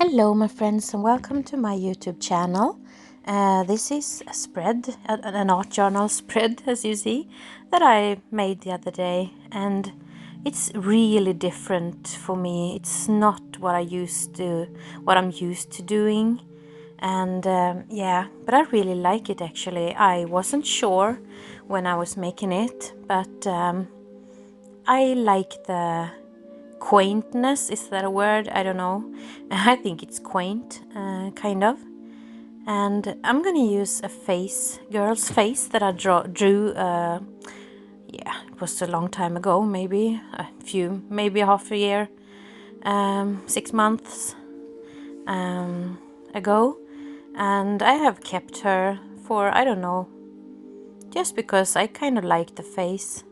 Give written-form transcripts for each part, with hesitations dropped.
Hello my friends and welcome to my YouTube channel. This is a spread, an art journal spread as you see, that I made the other day, and it's really different for me. It's not what I'm used to doing, and yeah, but I really like it actually. I wasn't sure when I was making it, but I like the quaintness. Is that a word? I don't know. I think it's quaint, kind of. And I'm gonna use a girl's face that I drew. Yeah, it was a long time ago, maybe maybe half a year, 6 months ago, and I have kept her for, I don't know, just because I kind of like the face.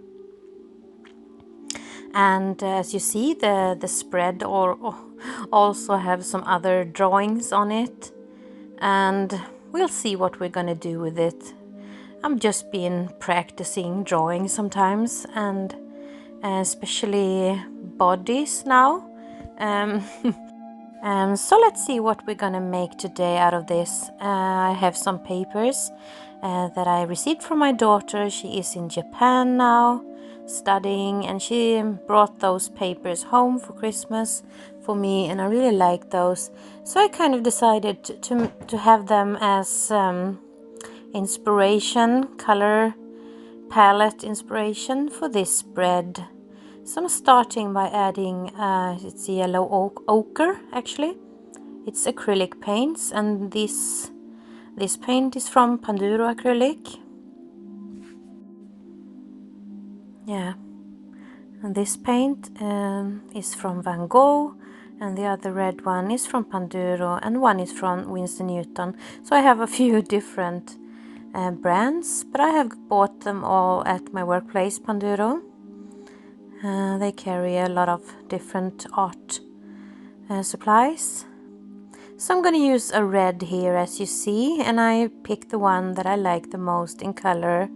And as you see, the spread also have some other drawings on it, and we'll see what we're gonna do with it. I'm just been practicing drawing sometimes, and especially bodies now. Um, so let's see what we're gonna make today out of this. I have some papers that I received from my daughter. She is in Japan now studying, and she brought those papers home for Christmas for me, and I really like those. So I kind of decided to have them as inspiration, color palette inspiration for this spread. So I'm starting by adding, it's yellow ochre actually. It's acrylic paints, and this paint is from Panduro acrylic. Yeah, and this paint is from Van Gogh, and the other red one is from Panduro, and one is from Winston Newton. So I have a few different brands, but I have bought them all at my workplace, Panduro. They carry a lot of different art supplies. So I'm going to use a red here, as you see, and I picked the one that I like the most in color.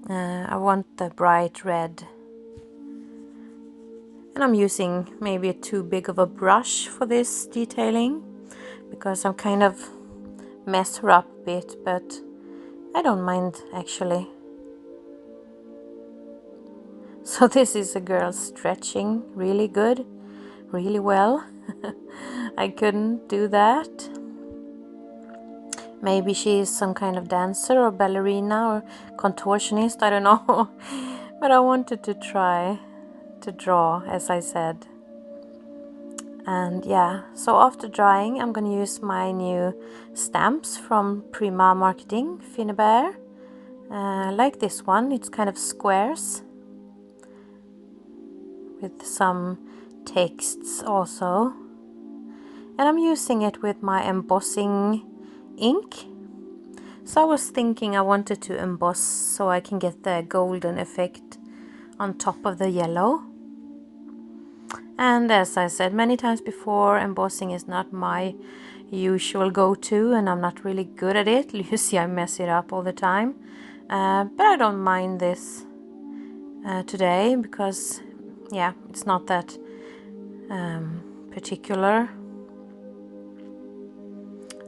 I want the bright red. And I'm using maybe too big of a brush for this detailing, because I'm kind of mess her up a bit, but I don't mind actually. So this is a girl stretching really good, really well. I couldn't do that. Maybe she is some kind of dancer or ballerina or contortionist, I don't know. But I wanted to try to draw, as I said. And yeah, so after drying, I'm going to use my new stamps from Prima Marketing, Finnebear. Like this one, it's kind of squares with some texts also. And I'm using it with my embossing ink. So I was thinking I wanted to emboss so I can get the golden effect on top of the yellow. And as I said many times before, embossing is not my usual go-to, and I'm not really good at it. You see, I mess it up all the time. But I don't mind this today because, yeah, it's not that particular.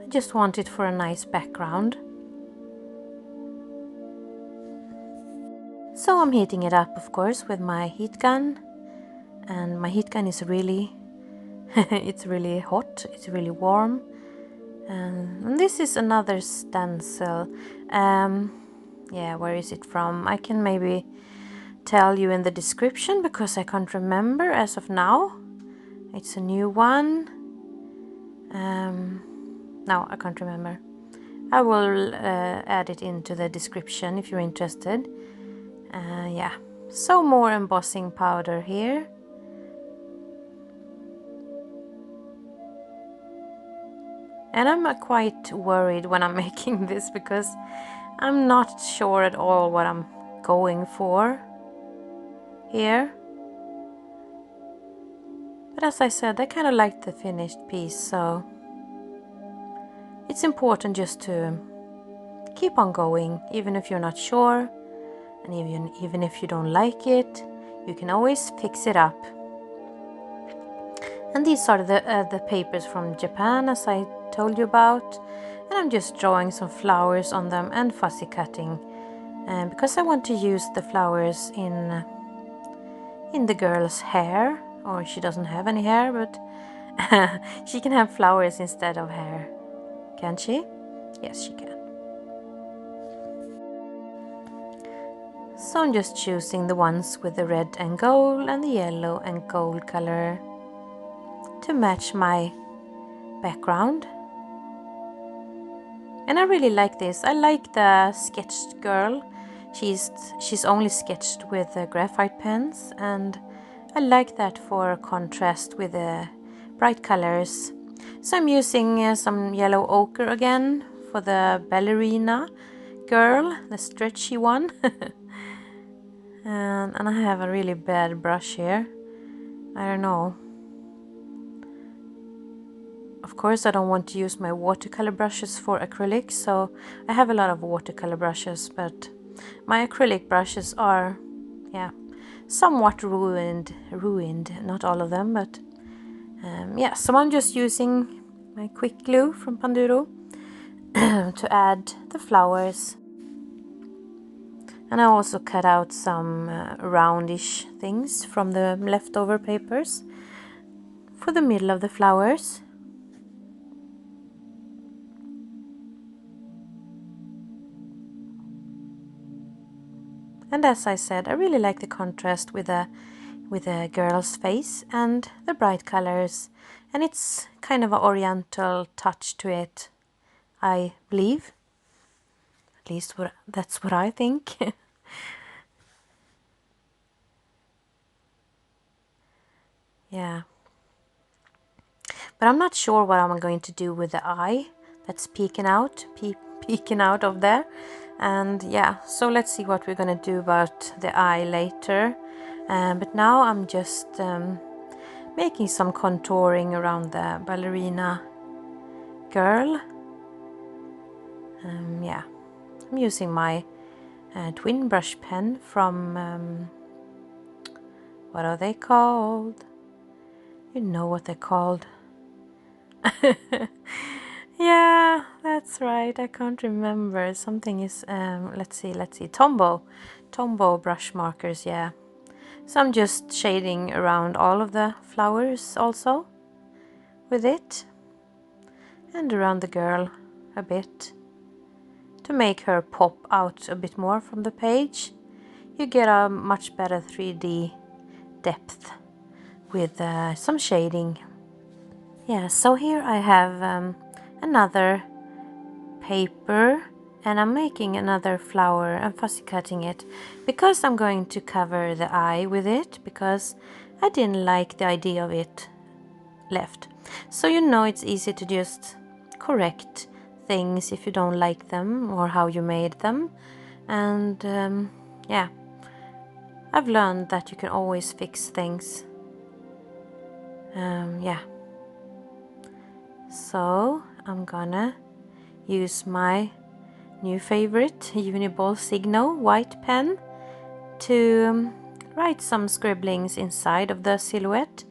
I just want it for a nice background. So I'm heating it up, of course, with my heat gun. And my heat gun is really, it's really hot, it's really warm. And this is another stencil. Yeah, where is it from? I can maybe tell you in the description because I can't remember as of now. It's a new one. No, I can't remember. I will add it into the description if you're interested. Yeah, so more embossing powder here. And I'm quite worried when I'm making this because I'm not sure at all what I'm going for here. But as I said, I kind of like the finished piece, so it's important just to keep on going, even if you're not sure, and even if you don't like it, you can always fix it up. And these are the papers from Japan, as I told you about. And I'm just drawing some flowers on them and fussy cutting, because I want to use the flowers in the girl's hair. Or she doesn't have any hair, but she can have flowers instead of hair, can't she? Yes, she can. So I'm just choosing the ones with the red and gold and the yellow and gold color to match my background. And I really like this. I like the sketched girl. She's only sketched with graphite pens, and I like that for contrast with the bright colors. So I'm using some yellow ochre again for the ballerina girl, the stretchy one. And I have a really bad brush here. I don't know. Of course, I don't want to use my watercolor brushes for acrylic, so I have a lot of watercolor brushes, but my acrylic brushes are, yeah, somewhat ruined, not all of them, but yeah, so I'm just using my quick glue from Panduro to add the flowers. And I also cut out some roundish things from the leftover papers for the middle of the flowers. And as I said, I really like the contrast with the girl's face and the bright colors, and it's kind of an oriental touch to it, I believe. At least that's what I think. Yeah. But I'm not sure what I'm going to do with the eye that's peeking out of there. And yeah, so let's see what we're gonna do about the eye later. But now I'm just making some contouring around the ballerina girl. Yeah, I'm using my twin brush pen from, what are they called? You know what they're called. Yeah, that's right. I can't remember. Something is, let's see, Tombow brush markers, yeah. So I'm just shading around all of the flowers also with it, and around the girl a bit to make her pop out a bit more from the page. You get a much better 3D depth with some shading. Yeah, so here I have another paper, and I'm making another flower and fussy cutting it because I'm going to cover the eye with it, because I didn't like the idea of it left. So you know, it's easy to just correct things if you don't like them or how you made them. And yeah, I've learned that you can always fix things. Yeah, so I'm gonna use my new favorite Uniball Signo white pen to write some scribblings inside of the silhouette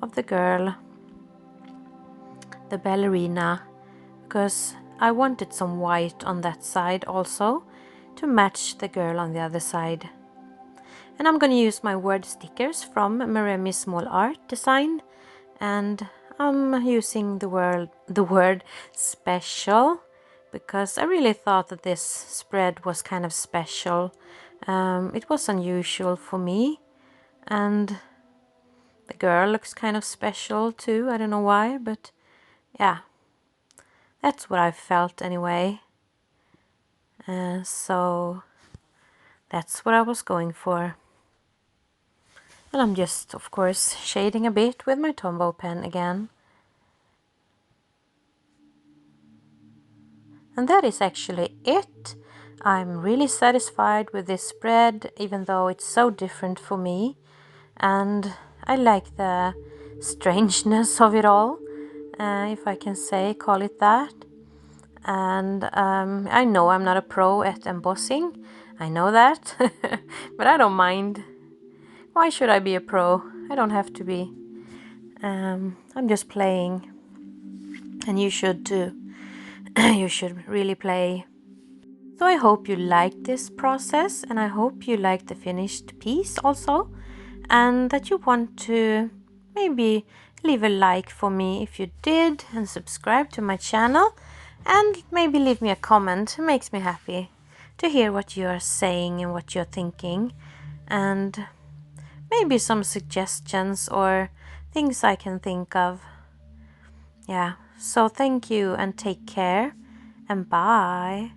of the girl, the ballerina, because I wanted some white on that side also to match the girl on the other side. And I'm going to use my word stickers from Maremi Small Art Design, and I'm using the word special, because I really thought that this spread was kind of special. It was unusual for me, and the girl looks kind of special too. I don't know why, but yeah, that's what I felt anyway. So that's what I was going for. And I'm just, of course, shading a bit with my Tombow pen again. And that is actually it. I'm really satisfied with this spread, even though it's so different for me. And I like the strangeness of it all, if I can call it that. And I know I'm not a pro at embossing. I know that. But I don't mind. Why should I be a pro? I don't have to be. I'm just playing, and you should too. You should really play. So I hope you liked this process, and I hope you liked the finished piece also, and that you want to maybe leave a like for me if you did, and subscribe to my channel, and maybe leave me a comment. It makes me happy to hear what you are saying and what you're thinking, and maybe some suggestions or things I can think of. Yeah, so thank you and take care, and bye.